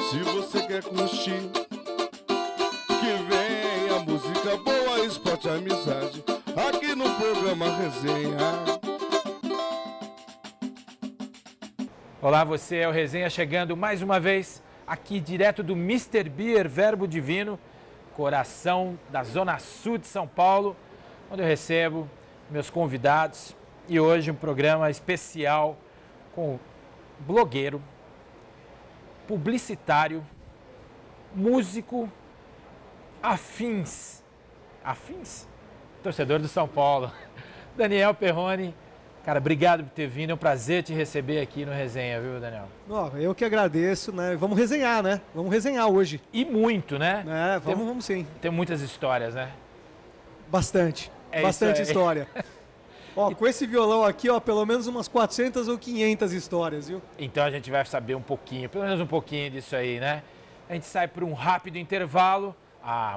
Se você quer curtir, que vem a música boa, esporte e amizade, aqui no programa Resenha. Olá, você é o Resenha chegando mais uma vez aqui direto do Mr. Beer Verbo Divino, coração da Zona Sul de São Paulo, onde eu recebo meus convidados e hoje um programa especial com blogueiro, publicitário, músico, afins, torcedor do São Paulo, Daniel Perrone. Cara, obrigado por ter vindo, é um prazer te receber aqui no Resenha, viu, Daniel? Eu que agradeço, né? Vamos resenhar, né? Vamos resenhar hoje. E muito, né? Vamos sim. Tem muitas histórias, né? Bastante história. Com esse violão aqui, pelo menos umas 400 ou 500 histórias, viu? Então a gente vai saber um pouquinho, pelo menos um pouquinho disso aí, né? A gente sai por um rápido intervalo.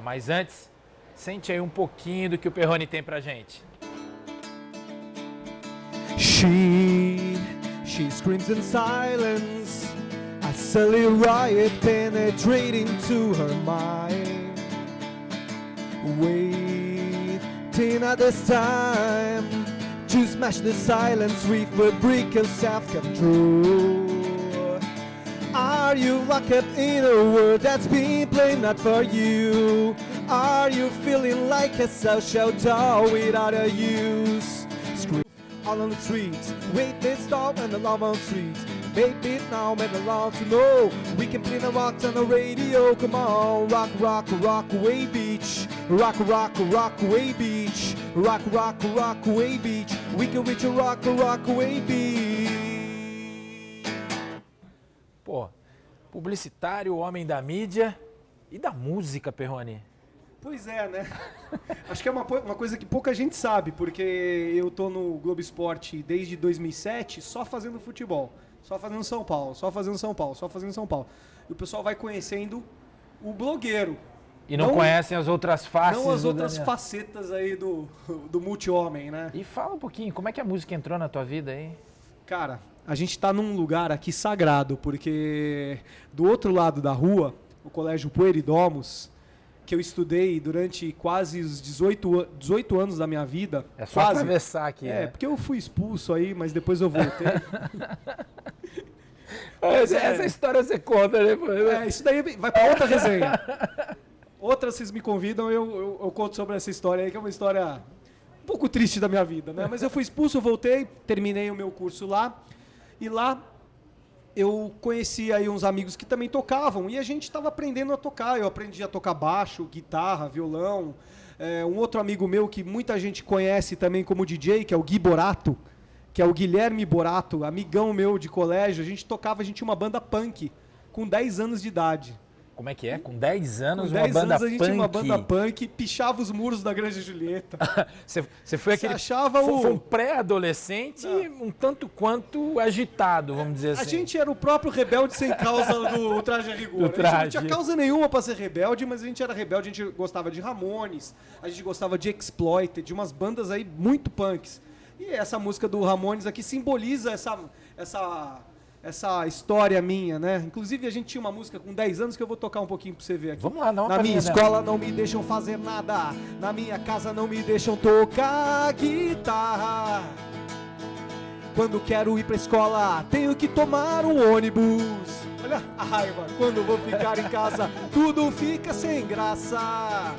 Mas antes, sente aí um pouquinho do que o Perrone tem pra gente. She screams in silence, a silly riot penetrating to her mind, waiting at this time to smash the silence with a brick of self-control. Are you locked up in a world that's been played not for you? Are you feeling like a social doll without a use? All on the streets, wait, let's stop and the love on the streets. Baby, now make it loud to know. We can play the rocks on the radio. Come on, rock, rock, rock away beach. Rock, rock, rock away beach. Rock, rock, rock away beach. We can reach a rock, rock away beach. Pô, publicitário, homem da mídia e da música, Perrone. Pois é, né? Acho que é uma coisa que pouca gente sabe, porque eu tô no Globo Esporte desde 2007 só fazendo futebol, só fazendo São Paulo, só fazendo São Paulo, só fazendo São Paulo. E o pessoal vai conhecendo o blogueiro. E não conhecem as outras faces. Não as outras facetas aí do multi-homem, né? E fala um pouquinho, como é que a música entrou na tua vida aí? Cara, a gente tá num lugar aqui sagrado, porque do outro lado da rua, o Colégio Pueridomus, que eu estudei durante quase os 18 anos da minha vida. É só atravessar aqui. Porque eu fui expulso aí, mas depois eu voltei. Essa história você conta, né? Isso daí vai para outra resenha. Outra, vocês me convidam, eu conto sobre essa história aí, que é uma história um pouco triste da minha vida, né? Mas eu fui expulso, eu voltei, terminei o meu curso lá, e lá eu conheci aí uns amigos que também tocavam e a gente estava aprendendo a tocar. Eu aprendi a tocar baixo, guitarra, violão. Um outro amigo meu que muita gente conhece também como DJ, que é o Gui Borato, que é o Guilherme Borato, amigão meu de colégio. A gente tinha uma banda punk com 10 anos de idade. Como é que é? Com 10 anos, com 10 anos a gente tinha uma banda punk, pichava os muros da Grande Julieta. Você foi aquele... Foi um pré-adolescente um tanto quanto agitado, vamos dizer assim. A gente era o próprio rebelde sem causa do Traje a Rigor. A gente não tinha causa nenhuma para ser rebelde, mas a gente era rebelde, a gente gostava de Ramones, a gente gostava de Exploited, de umas bandas aí muito punks. E essa música do Ramones aqui simboliza essa história minha, né? Inclusive, a gente tinha uma música com 10 anos que eu vou tocar um pouquinho pra você ver aqui. Vamos lá, não. Na minha escola não me deixam fazer nada, na minha casa não me deixam tocar guitarra. Quando quero ir pra escola, tenho que tomar um ônibus. Olha a raiva. Quando vou ficar em casa, tudo fica sem graça.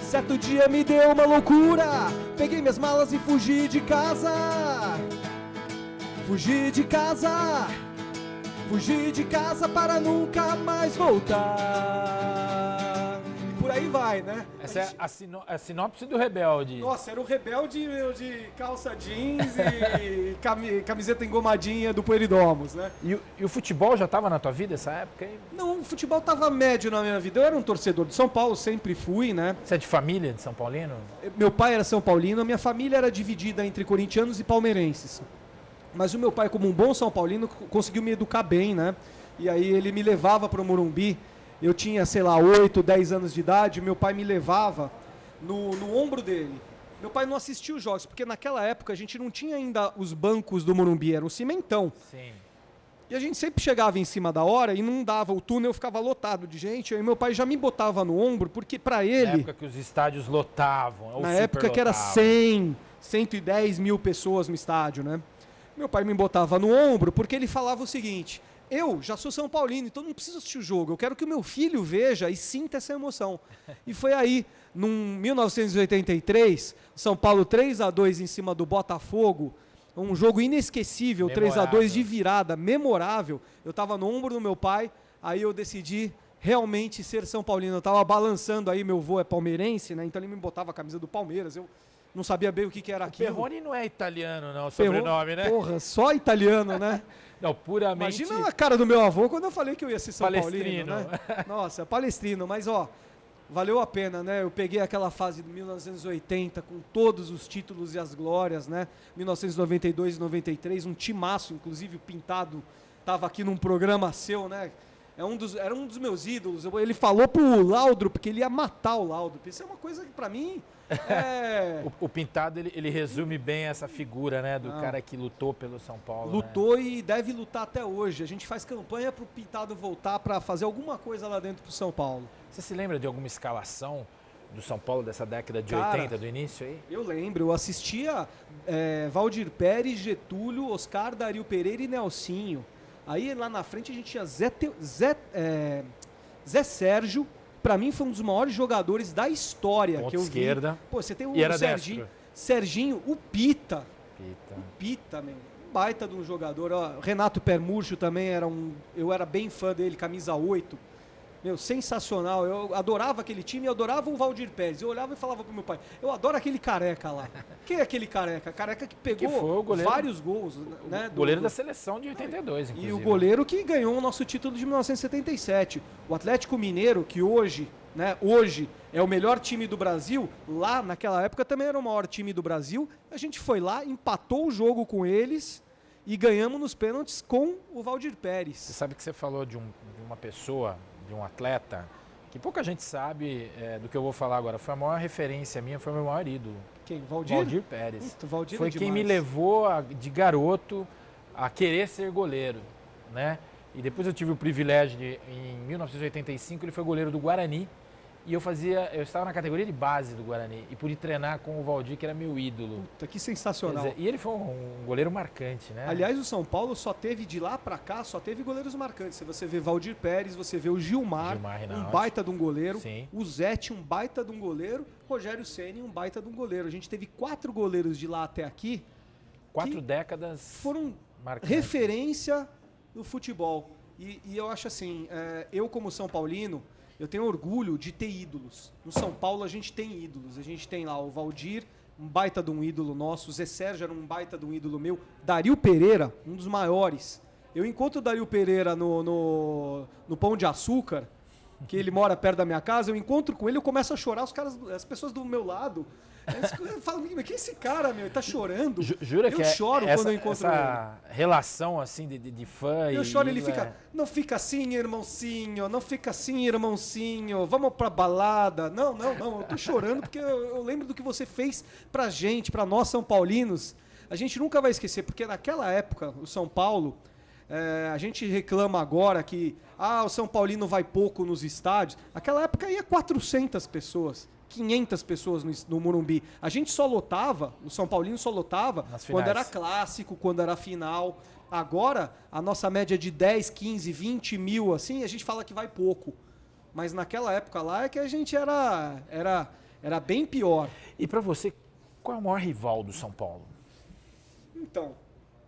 Certo dia me deu uma loucura, peguei minhas malas e fugi de casa. Fugir de casa para nunca mais voltar. E por aí vai, né? Essa é a sinopse do Rebelde. Nossa, era o Rebelde de calça jeans e camiseta engomadinha do Pueridomus, né? E o futebol já estava na tua vida nessa época aí? Não, o futebol estava médio na minha vida. Eu era um torcedor de São Paulo, sempre fui, né? Você é de família de São Paulino? Meu pai era São Paulino, a minha família era dividida entre corintianos e palmeirenses. Mas o meu pai, como um bom São Paulino, conseguiu me educar bem, né? E aí ele me levava para o Morumbi. Eu tinha, 8, 10 anos de idade. Meu pai me levava no ombro dele. Meu pai não assistia os jogos, porque naquela época a gente não tinha ainda os bancos do Morumbi, era um cimentão. Sim. E a gente sempre chegava em cima da hora e não dava, o túnel ficava lotado de gente. Aí meu pai já me botava no ombro, porque para ele... Na época que os estádios lotavam. Ou na época que era 100, 110 mil pessoas no estádio, né? Meu pai me botava no ombro porque ele falava o seguinte: eu já sou São Paulino, então não preciso assistir o jogo. Eu quero que o meu filho veja e sinta essa emoção. E foi aí, em 1983, São Paulo 3-2 em cima do Botafogo. Um jogo inesquecível, 3-2 de virada, memorável. Eu estava no ombro do meu pai, aí eu decidi realmente ser São Paulino. Eu estava balançando aí, meu avô é palmeirense, né? Então ele me botava a camisa do Palmeiras. Eu não sabia bem o que era aquilo. Perrone não é italiano, não, o sobrenome, né? Porra, só italiano, né? Não, puramente... Imagina a cara do meu avô quando eu falei que eu ia ser São Palestrino. Paulino, né? Nossa, palestrino, mas ó... Valeu a pena, né? Eu peguei aquela fase de 1980 com todos os títulos e as glórias, né? 1992 e 93, um timaço, inclusive o Pintado estava aqui num programa seu, né? Era um dos meus ídolos. Ele falou pro Laudrup porque ele ia matar o Laudrup. Isso é uma coisa que pra mim é... o Pintado, ele resume bem essa figura, né? Do cara que lutou pelo São Paulo. Lutou, né? E deve lutar até hoje. A gente faz campanha pro Pintado voltar para fazer alguma coisa lá dentro pro São Paulo. Você se lembra de alguma escalação do São Paulo dessa década de Cara, 80, do início aí? Eu lembro, eu assistia Valdir Pérez, Getúlio, Oscar, Dario Pereira e Nelsinho. Aí lá na frente a gente tinha Zé Sérgio, pra mim foi um dos maiores jogadores da história Ponta que eu vi. esquerda. Pô, você tem o E era Serginho, destro. Serginho, o Pita. Pita. O Pita, meu. Baita de um jogador. Ó, Renato Permurcho também eu era bem fã dele, camisa 8. Meu, sensacional. Eu adorava aquele time, eu adorava o Valdir Pérez. Eu olhava e falava pro meu pai, eu adoro aquele careca lá. Quem é aquele careca? Careca que pegou vários gols. Né, goleiro da seleção de 82, inclusive. E o goleiro que ganhou o nosso título de 1977. O Atlético Mineiro, que hoje é o melhor time do Brasil, lá naquela época também era o maior time do Brasil. A gente foi lá, empatou o jogo com eles e ganhamos nos pênaltis com o Valdir Pérez. Você sabe que você falou de uma pessoa, de um atleta, que pouca gente sabe do que eu vou falar agora. Foi a maior referência minha, foi o meu maior ídolo. Quem? Valdir? Valdir Pérez. Puta, Valdir foi quem me levou de garoto a querer ser goleiro, né? E depois eu tive o privilégio em 1985, ele foi goleiro do Guarani. E eu estava na categoria de base do Guarani e pude treinar com o Valdir, que era meu ídolo. Puta, que sensacional. Dizer, e ele foi um goleiro marcante, né? Aliás, o São Paulo só teve, de lá pra cá, só teve goleiros marcantes. Se você vê Valdir Pérez, você vê o Gilmar um baita de um goleiro. Sim. O Zete, um baita de um goleiro. Rogério Ceni, um baita de um goleiro. A gente teve 4 goleiros de lá até aqui. 4 décadas foram marcantes. Referência no futebol. E eu acho assim, eu como São Paulino, eu tenho orgulho de ter ídolos. No São Paulo a gente tem ídolos. A gente tem lá o Valdir, um baita de um ídolo nosso. O Zé Sérgio era um baita de um ídolo meu. Dario Pereira, um dos maiores. Eu encontro o Dario Pereira no Pão de Açúcar, que ele mora perto da minha casa. Eu encontro com ele, eu começo a chorar. As pessoas do meu lado... Eu falo, mas quem é esse cara, meu? Ele tá chorando. Jura que eu choro quando eu encontro essa ele. Relação assim de fã eu choro, ele fica, não fica assim, irmãozinho, não fica assim, irmãozinho, vamos pra balada. Não, eu tô chorando porque eu lembro do que você fez pra gente, pra nós São Paulinos. A gente nunca vai esquecer, porque naquela época, o São Paulo, a gente reclama agora que o São Paulino vai pouco nos estádios. Naquela época ia 400 pessoas. 500 pessoas no Morumbi. A gente só lotava, o São Paulino só lotava quando era clássico, quando era final. Agora, a nossa média de 10, 15, 20 mil, assim, a gente fala que vai pouco. Mas naquela época lá é que a gente era bem pior. E pra você, qual é o maior rival do São Paulo? Então,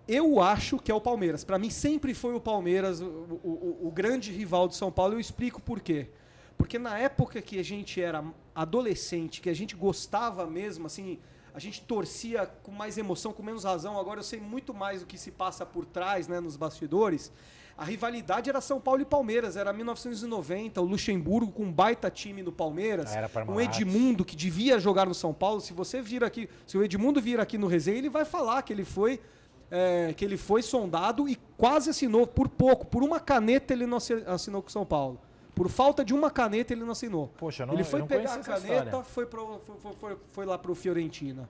eu acho que é o Palmeiras. Pra mim sempre foi o Palmeiras o grande rival do São Paulo. Eu explico por quê. Porque na época que a gente era adolescente, que a gente gostava mesmo, assim, a gente torcia com mais emoção, com menos razão. Agora eu sei muito mais o que se passa por trás, né, nos bastidores. A rivalidade era São Paulo e Palmeiras, era 1990, o Luxemburgo com um baita time no Palmeiras, um Edmundo que devia jogar no São Paulo. Se você vir aqui, se o Edmundo vir aqui no Resenha, ele vai falar que ele foi sondado e quase assinou por pouco, por uma caneta ele não assinou com o São Paulo. Por falta de uma caneta, ele não assinou. Poxa, ele foi pegar a caneta, foi lá pro Fiorentina.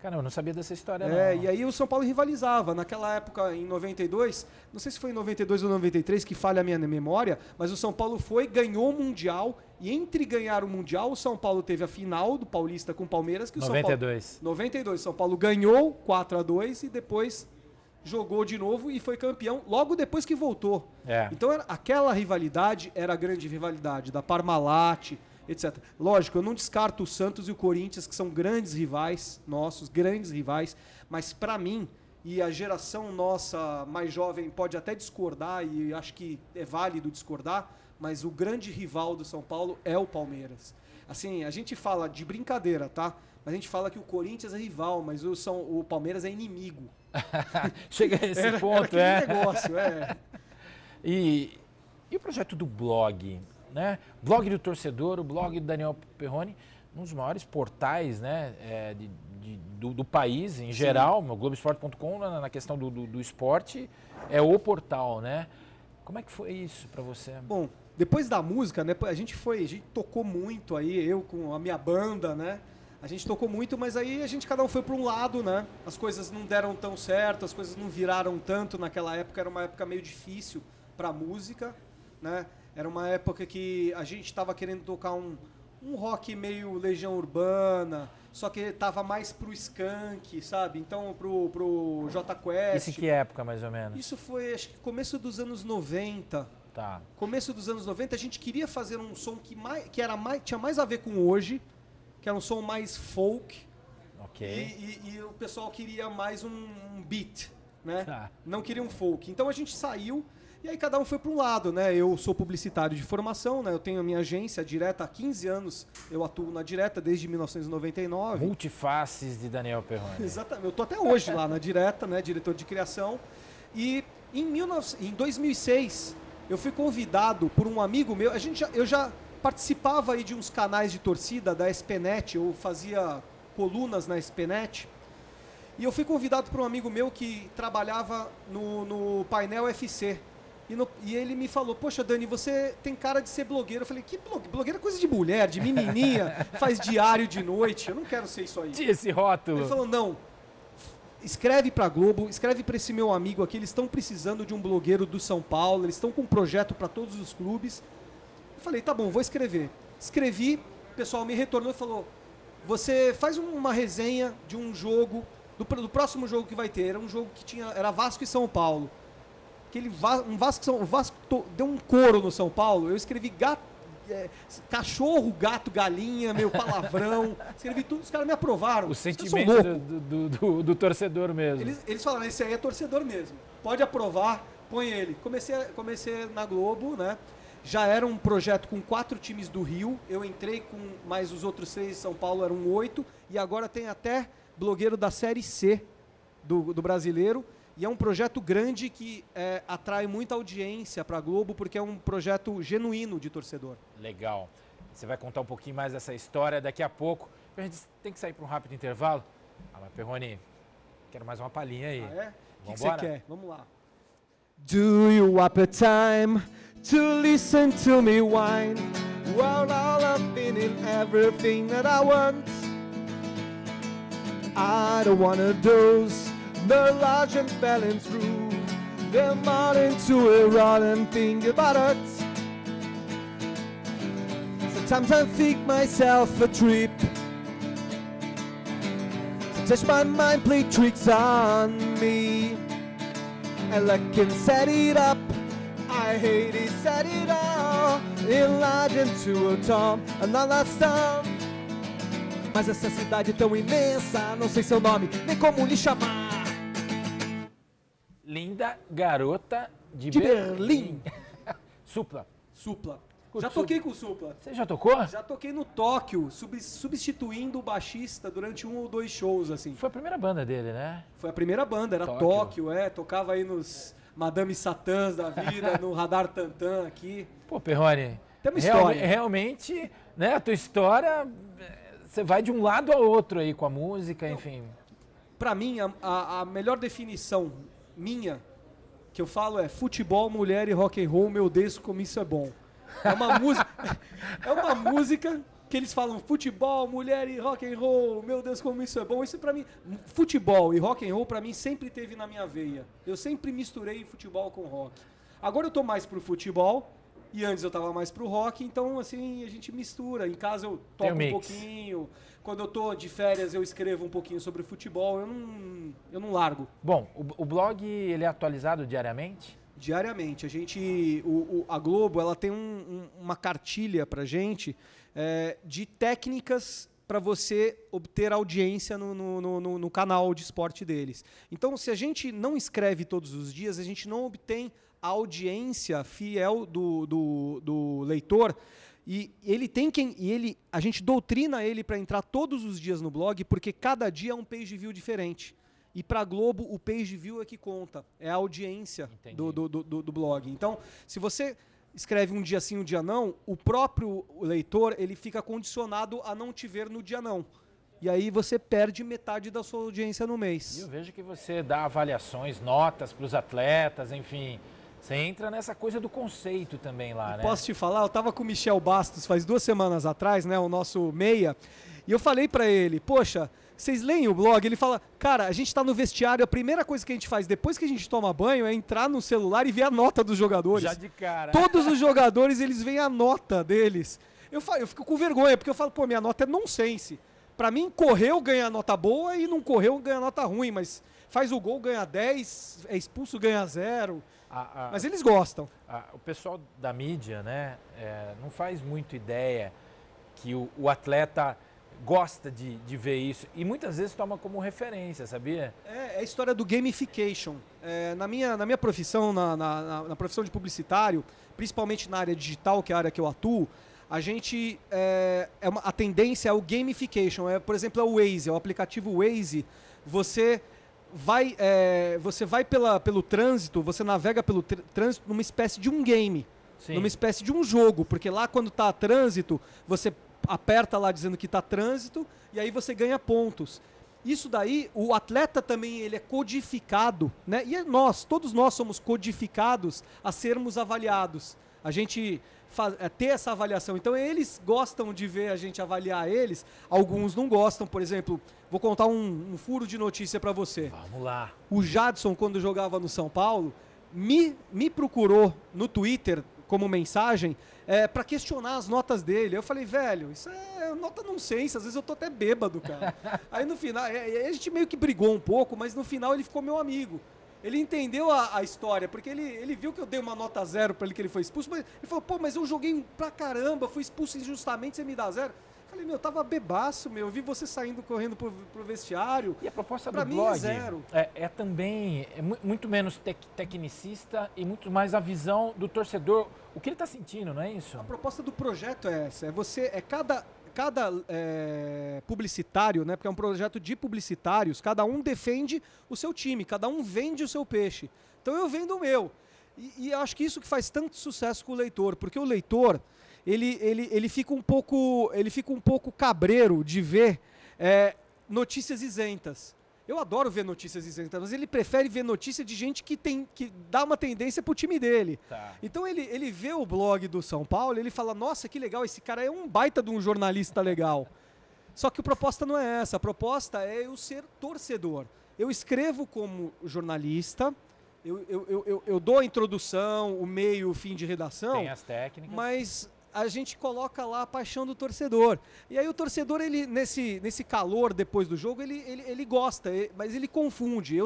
Caramba, eu não sabia dessa história, E aí o São Paulo rivalizava. Naquela época, em 92, não sei se foi em 92 ou 93, que falha a minha memória, mas o São Paulo ganhou o Mundial, e entre ganhar o Mundial, o São Paulo teve a final do Paulista com o Palmeiras. Que o 92. São Paulo, 92. São Paulo ganhou 4-2 e depois jogou de novo e foi campeão logo depois que voltou. Então aquela rivalidade era a grande rivalidade da Parmalat, etc. Lógico, eu não descarto o Santos e o Corinthians, que são grandes rivais nossos, grandes rivais, mas para mim, e a geração nossa mais jovem pode até discordar, e acho que é válido discordar, mas o grande rival do São Paulo é o Palmeiras. Assim, a gente fala de brincadeira, tá? Mas a gente fala que o Corinthians é rival, mas o Palmeiras é inimigo. Chega a esse ponto, negócio, E o projeto do blog, né? Blog do torcedor, o blog do Daniel Perrone, um dos maiores portais, né, do país em geral, no Globoesporte.com, na questão do esporte, é o portal, né? Como é que foi isso para você? Bom, depois da música, né, a gente tocou muito aí, eu com a minha banda, né? A gente tocou muito, mas aí cada um foi para um lado, né? As coisas não deram tão certo, as coisas não viraram tanto naquela época, era uma época meio difícil para a música, né? Era uma época que a gente estava querendo tocar um rock meio Legião Urbana, só que tava mais pro Skank, sabe? Então pro Jota Quest. Isso em que época, mais ou menos? Isso foi, acho que começo dos anos 90. Tá. Começo dos anos 90, a gente queria fazer um som que tinha mais a ver com hoje, que era um som mais folk. Ok. E o pessoal queria mais um beat, né? Tá. Não queria um folk. Então a gente saiu e aí cada um foi para um lado, né? Eu sou publicitário de formação, né? Eu tenho a minha agência Direta há 15 anos, eu atuo na Direta desde 1999. Multifaces de Daniel Perrone. Exatamente. Eu tô até hoje lá na Direta, né? Diretor de criação. E em 2006, eu fui convidado por um amigo meu. Eu já participava aí de uns canais de torcida da SPNet, eu fazia colunas na SPNet. E eu fui convidado por um amigo meu que trabalhava no Painel FC. E ele me falou, poxa, Dani, você tem cara de ser blogueiro. Eu falei, que blogueiro é coisa de mulher, de menininha, faz diário de noite, eu não quero ser isso aí. Tinha esse rótulo. Ele falou, não, escreve pra Globo, escreve pra esse meu amigo aqui, eles estão precisando de um blogueiro do São Paulo, eles estão com um projeto para todos os clubes. Eu falei, tá bom, vou escrever. Escrevi, o pessoal me retornou e falou, você faz uma resenha de um jogo, do próximo jogo que vai ter. Era um jogo que era Vasco e São Paulo. O Vasco deu um coro no São Paulo. Eu escrevi cachorro, gato, galinha, meio palavrão. Escrevi tudo, os caras me aprovaram. O sentimento do torcedor mesmo. Eles falaram, esse aí é torcedor mesmo. Pode aprovar, põe ele. Comecei na Globo, né? Já era um projeto com 4 times do Rio. Eu entrei com mais os outros 3 de São Paulo, eram 8. E agora tem até blogueiro da Série C do brasileiro. E é um projeto grande que atrai muita audiência para a Globo, porque é um projeto genuíno de torcedor. Legal. Você vai contar um pouquinho mais dessa história daqui a pouco. A gente tem que sair para um rápido intervalo. Mas Perrone, quero mais uma palhinha aí. Ah, é? O que você quer? Vamos lá. Do you have a time to listen to me whine? Well, all I've been in everything that I want. I don't wanna doze, the large and balanced rule. Them all into a rod and think about it. Sometimes I think myself a trip. Sometimes my mind play tricks on me. And I can set it up, I hate it, set it all. Enlarge into a tom, another storm. Mas essa cidade tão imensa, não sei seu nome, nem como lhe chamar. Linda garota de Berlim. Supla. Já toquei com o Supla. Você já tocou? Já toquei no Tóquio, substituindo o baixista durante 1 ou 2 shows, assim. Foi a primeira banda dele, né? Foi a primeira banda, era Tóquio, tocava aí nos Madame Satãs da vida, no Radar Tantan aqui. Pô, Perrone, tem uma história. Realmente, né, a tua história, você vai de um lado ao outro aí com a música, enfim. Pra mim, a melhor definição minha, que eu falo é futebol, mulher e rock and roll, meu Deus, como isso é bom. É uma música que eles falam futebol, mulher e rock and roll, meu Deus, como isso é bom. Isso pra mim, futebol e rock and roll pra mim sempre teve na minha veia. Eu sempre misturei futebol com rock. Agora eu tô mais pro futebol e antes eu tava mais pro rock, então assim, a gente mistura. Em casa eu toco um pouquinho, quando eu tô de férias eu escrevo um pouquinho sobre futebol, eu não largo. Bom, o blog ele é atualizado diariamente? Diariamente. A Globo, ela tem uma cartilha pra gente de técnicas para você obter audiência no canal de esporte deles. Então, se a gente não escreve todos os dias, a gente não obtém a audiência fiel do leitor. E a gente doutrina ele para entrar todos os dias no blog, porque cada dia é um page view diferente. E para a Globo, o page view é que conta, é a audiência do blog. Então, se você escreve um dia sim, um dia não, o próprio leitor ele fica condicionado a não te ver no dia não. E aí você perde metade da sua audiência no mês. E eu vejo que você dá avaliações, notas para os atletas, enfim. Você entra nessa coisa do conceito também lá, né? Posso te falar? Eu estava com o Michel Bastos faz 2 semanas atrás, né, o nosso meia, e eu falei para ele, poxa, vocês leem o blog? Ele fala, cara, a gente está no vestiário, a primeira coisa que a gente faz depois que a gente toma banho é entrar no celular e ver a nota dos jogadores. Já de cara. Todos os jogadores, eles veem a nota deles. Eu fico com vergonha, porque eu falo, pô, minha nota é nonsense. Pra mim, correu, ganha nota boa e não correu, ganha nota ruim, mas faz o gol, ganha 10, é expulso, ganha 0. Mas eles gostam. O pessoal da mídia, né, não faz muito ideia que o atleta gosta de ver isso e muitas vezes toma como referência, sabia? É a história do gamification. Na minha profissão, na profissão de publicitário, principalmente na área digital, que é a área que eu atuo, a gente a tendência é o gamification. Por exemplo, é o Waze, é o aplicativo Waze. Você vai pelo trânsito, você navega pelo trânsito numa espécie de um game, numa espécie de um jogo, porque lá quando está trânsito, você aperta lá dizendo que está trânsito e aí você ganha pontos. Isso daí, o atleta também ele é codificado, né? E todos nós somos codificados a sermos avaliados. A gente ter essa avaliação. Então eles gostam de ver a gente avaliar eles, alguns não gostam. Por exemplo, vou contar um furo de notícia para você. Vamos lá. O Jadson, quando jogava no São Paulo, me procurou no Twitter como mensagem para questionar as notas dele. Eu falei, velho, isso é nota nonsense, às vezes eu tô até bêbado, cara. Aí no final, a gente meio que brigou um pouco, mas no final ele ficou meu amigo. Ele entendeu a história, porque ele viu que eu dei uma nota 0 para ele, que ele foi expulso, mas ele falou, pô, mas eu joguei pra caramba, fui expulso injustamente, você me dá 0? Eu falei, eu tava bebaço, eu vi você saindo, correndo pro vestiário. E a proposta pra do mim blog é 0. É também muito menos tecnicista e muito mais a visão do torcedor, o que ele tá sentindo, não é isso? A proposta do projeto é essa, cada publicitário, né, porque é um projeto de publicitários, cada um defende o seu time, cada um vende o seu peixe. Então eu vendo o meu. E eu acho que isso que faz tanto sucesso com o leitor, porque o leitor, ele fica um pouco cabreiro de ver notícias isentas. Eu adoro ver notícias isentas, mas ele prefere ver notícia de gente que dá uma tendência pro time dele. Tá. Então ele vê o blog do São Paulo, ele fala, nossa, que legal, esse cara é um baita de um jornalista legal. Só que a proposta não é essa, a proposta é eu ser torcedor. Eu escrevo como jornalista, eu dou a introdução, o meio, o fim de redação. Tem as técnicas. Mas a gente coloca lá a paixão do torcedor. E aí o torcedor, ele nesse calor depois do jogo, ele gosta, mas ele confunde.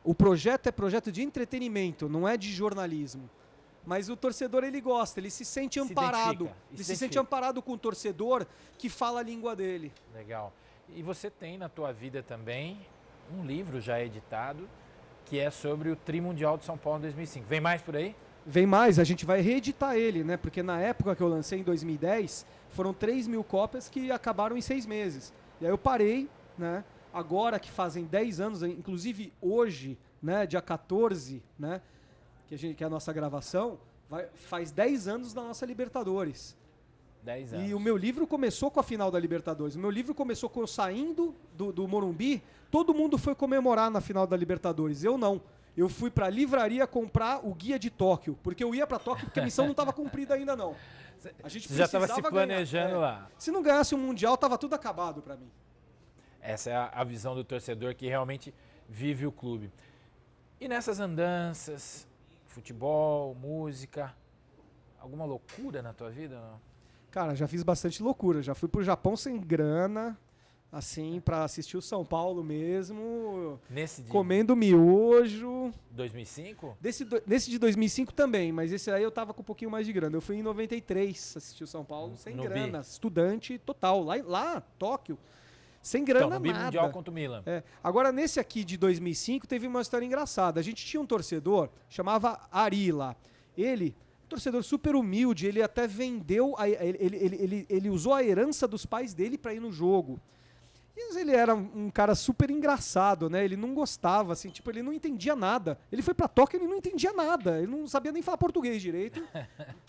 O projeto é projeto de entretenimento, não é de jornalismo. Mas o torcedor, ele gosta, ele se sente amparado. Ele se sente amparado com o torcedor que fala a língua dele. Legal. E você tem na tua vida também um livro já editado, que é sobre o Tri Mundial de São Paulo em 2005. Vem mais por aí? Vem mais, a gente vai reeditar ele, né? Porque na época que eu lancei, em 2010, foram 3.000 cópias que acabaram em 6 meses. E aí eu parei, né? Agora que fazem 10 anos, inclusive hoje, né? Dia 14, né? Que é a nossa gravação, faz 10 anos da nossa Libertadores. 10 anos. E o meu livro começou com a final da Libertadores. O meu livro começou com eu saindo do Morumbi, todo mundo foi comemorar na final da Libertadores. Eu não. Eu fui pra livraria comprar o Guia de Tóquio, porque eu ia pra Tóquio porque a missão não estava cumprida ainda não. A gente Você já estava se precisava planejando ganhar. lá. Se não ganhasse o Mundial, tava tudo acabado para mim. Essa é a visão do torcedor que realmente vive o clube. E nessas andanças, futebol, música, alguma loucura na tua vida? Não? Cara, já fiz bastante loucura. Já fui pro Japão sem grana, assim, pra assistir o São Paulo mesmo. Nesse de Comendo miojo. 2005? Nesse de 2005 também, mas esse aí eu tava com um pouquinho mais de grana. Eu fui em 93 assistir o São Paulo sem No grana. B. Estudante total. Lá, Tóquio. Sem grana Então, no nada. Mundial contra o Milan. É. Agora, nesse aqui de 2005, teve uma história engraçada. A gente tinha um torcedor, chamava Ari lá. Ele, um torcedor super humilde, ele até vendeu, ele usou a herança dos pais dele para ir no jogo. E ele era um cara super engraçado, né? Ele não gostava, assim, tipo, ele não entendia nada. Ele foi pra Tóquio e ele não entendia nada. Ele não sabia nem falar português direito.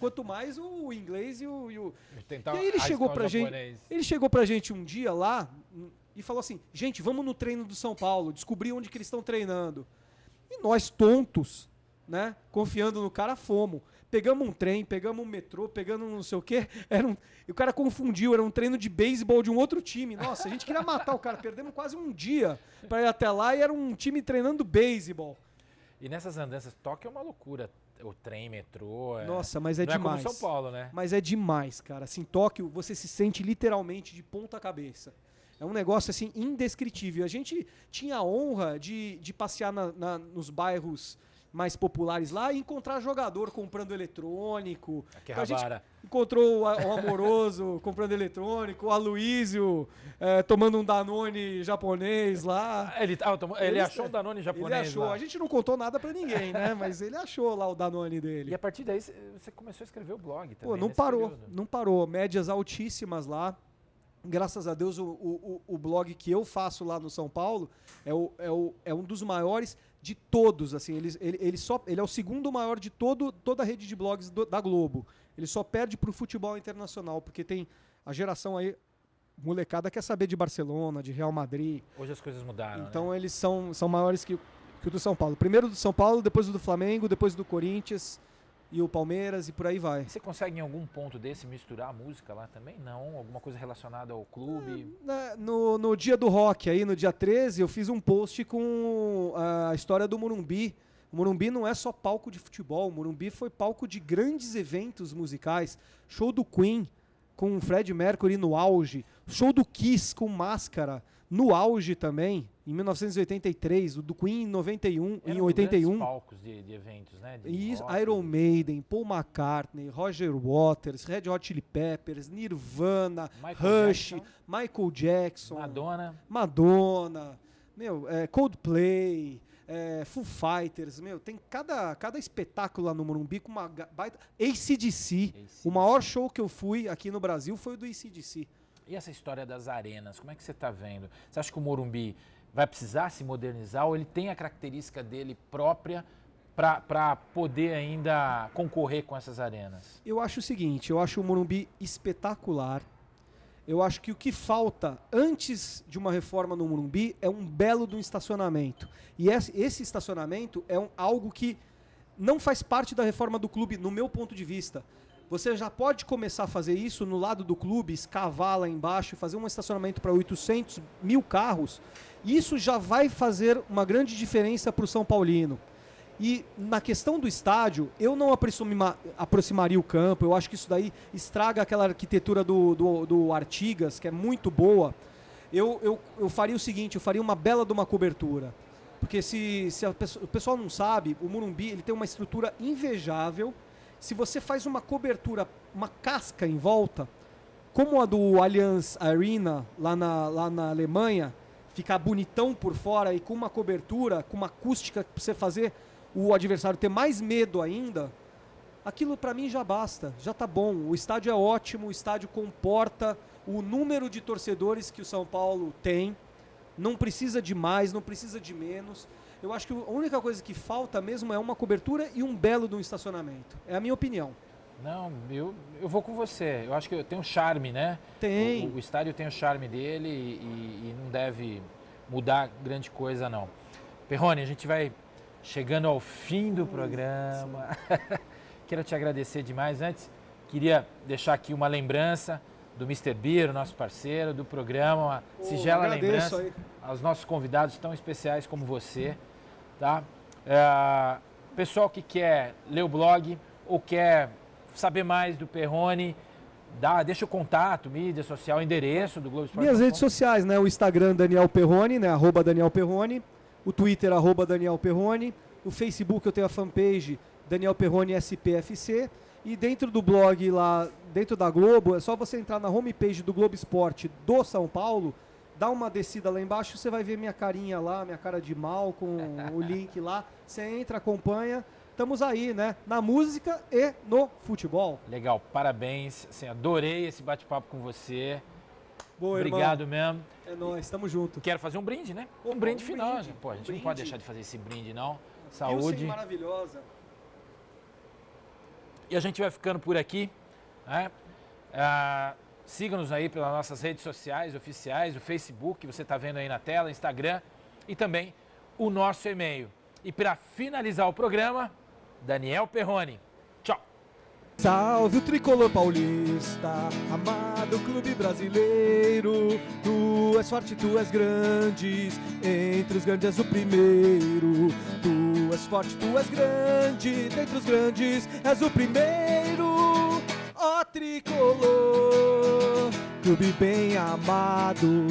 Quanto mais o inglês e o... E aí ele chegou pra gente, um dia lá e falou assim, gente, vamos no treino do São Paulo, descobrir onde que eles estão treinando. E nós, tontos, né, confiando no cara, fomos. Pegamos um trem, pegamos um metrô, pegamos não sei o quê. E o cara confundiu, era um treino de beisebol de um outro time. Nossa, a gente queria matar o cara, perdemos quase um dia pra ir até lá e era um time treinando beisebol. E nessas andanças, Tóquio é uma loucura. O trem, metrô. Nossa, mas é não demais. É como São Paulo, né? Mas é demais, cara. Assim, Tóquio, você se sente literalmente de ponta cabeça. É um negócio, assim, indescritível. A gente tinha a honra de passear nos bairros mais populares lá e encontrar jogador comprando eletrônico. Então, a gente encontrou o Amoroso comprando eletrônico, o Aloysio tomando um Danone japonês lá. Ele achou um Danone japonês. Ele achou. Lá. A gente não contou nada pra ninguém, né? Mas ele achou lá o Danone dele. E a partir daí você começou a escrever o blog também. Pô, não parou. Médias altíssimas lá. Graças a Deus, o blog que eu faço lá no São Paulo é um dos maiores de todos. Assim, ele é o segundo maior de toda a rede de blogs da Globo. Ele só perde pro futebol internacional, porque tem a geração aí, molecada quer saber de Barcelona, de Real Madrid. Hoje as coisas mudaram, então né? Eles são maiores que o do São Paulo. Primeiro do São Paulo, depois do Flamengo, depois do Corinthians e o Palmeiras e por aí vai. Você consegue em algum ponto desse misturar a música lá também? Não? Alguma coisa relacionada ao clube? No dia do rock, aí no dia 13, eu fiz um post com a história do Morumbi. O Morumbi não é só palco de futebol, o Morumbi foi palco de grandes eventos musicais. Show do Queen com o Freddie Mercury no auge, show do Kiss com Máscara no auge também, em 1983, o do Queen em 91, em 81. Palcos de eventos, né? Isso, Iron Maiden, Paul McCartney, Roger Waters, Red Hot Chili Peppers, Nirvana, Rush, Michael Jackson, Madonna, Coldplay, Foo Fighters, tem cada espetáculo lá no Morumbi com uma baita... AC/DC, o maior show que eu fui aqui no Brasil foi o do AC/DC. E essa história das arenas, como é que você está vendo? Você acha que o Morumbi vai precisar se modernizar ou ele tem a característica dele própria para poder ainda concorrer com essas arenas? Eu acho o seguinte, eu acho o Morumbi espetacular. Eu acho que o que falta antes de uma reforma no Morumbi é um belo de um estacionamento. E esse estacionamento é algo que não faz parte da reforma do clube, no meu ponto de vista. Você já pode começar a fazer isso no lado do clube, escavar lá embaixo, fazer um estacionamento para 800 mil carros. Isso já vai fazer uma grande diferença para o São Paulino. E na questão do estádio, eu não aproximaria o campo. Eu acho que isso daí estraga aquela arquitetura do Artigas, que é muito boa. Eu faria o seguinte, eu faria uma bela de uma cobertura. Porque se o pessoal não sabe, o Morumbi ele tem uma estrutura invejável. Se você faz uma cobertura, uma casca em volta, como a do Allianz Arena, lá na Alemanha, ficar bonitão por fora e com uma cobertura, com uma acústica para você fazer o adversário ter mais medo ainda, aquilo para mim já basta, já tá bom. O estádio é ótimo, o estádio comporta o número de torcedores que o São Paulo tem, não precisa de mais, não precisa de menos. Eu acho que a única coisa que falta mesmo é uma cobertura e um belo de um estacionamento. É a minha opinião. Não, eu vou com você. Eu acho que tem um charme, né? Tem. O estádio tem o charme dele e não deve mudar grande coisa, não. Perrone, a gente vai chegando ao fim do programa. Quero te agradecer demais. Antes, Queria deixar aqui uma lembrança do Mr. Beer, nosso parceiro, do programa, uma singela lembrança aí aos nossos convidados tão especiais como você, tá? Pessoal que quer ler o blog ou quer saber mais do Perrone, deixa o contato, mídia social, endereço do Globo Esporte. Minhas redes sociais, né? O Instagram Daniel Perrone, né? @DanielPerrone. O Twitter @DanielPerrone. O Facebook eu tenho a fanpage Daniel Perrone SPFC. E dentro do blog lá, dentro da Globo, é só você entrar na homepage do Globo Esporte do São Paulo, dá uma descida lá embaixo, você vai ver minha carinha lá, minha cara de mal com o link lá. Você entra, acompanha. Estamos aí, né? Na música e no futebol. Legal, parabéns. Assim, adorei esse bate-papo com você. Boa, Obrigado irmão. mesmo. É nóis, tamo junto. Quero fazer um brinde, né? Opa, Um brinde um final. brinde, Pô, a gente não brinde. pode deixar de fazer esse brinde, não. Pilsen Saúde. maravilhosa. E a gente vai ficando por aqui, né? Siga-nos aí pelas nossas redes sociais oficiais, o Facebook, você está vendo aí na tela, Instagram e também o nosso e-mail. E para finalizar o programa, Daniel Perrone. Tchau. Salve o tricolor paulista, amado clube brasileiro. Tu és forte, tu és grande, entre os grandes és o primeiro. Tu és forte, tu és grande, dentre os grandes és o primeiro. Ó tricolor, clube bem amado,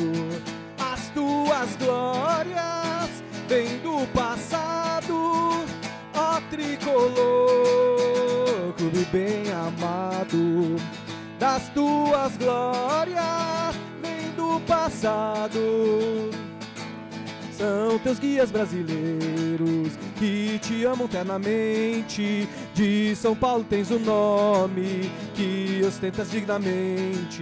as tuas glórias vêm do passado. Ó tricolor, clube bem amado, das tuas glórias vem do passado. São teus guias brasileiros que te amam eternamente. De São Paulo tens o nome que ostentas dignamente.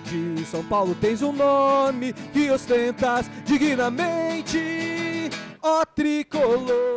De São Paulo tens um nome que ostentas dignamente. Ó tricolor.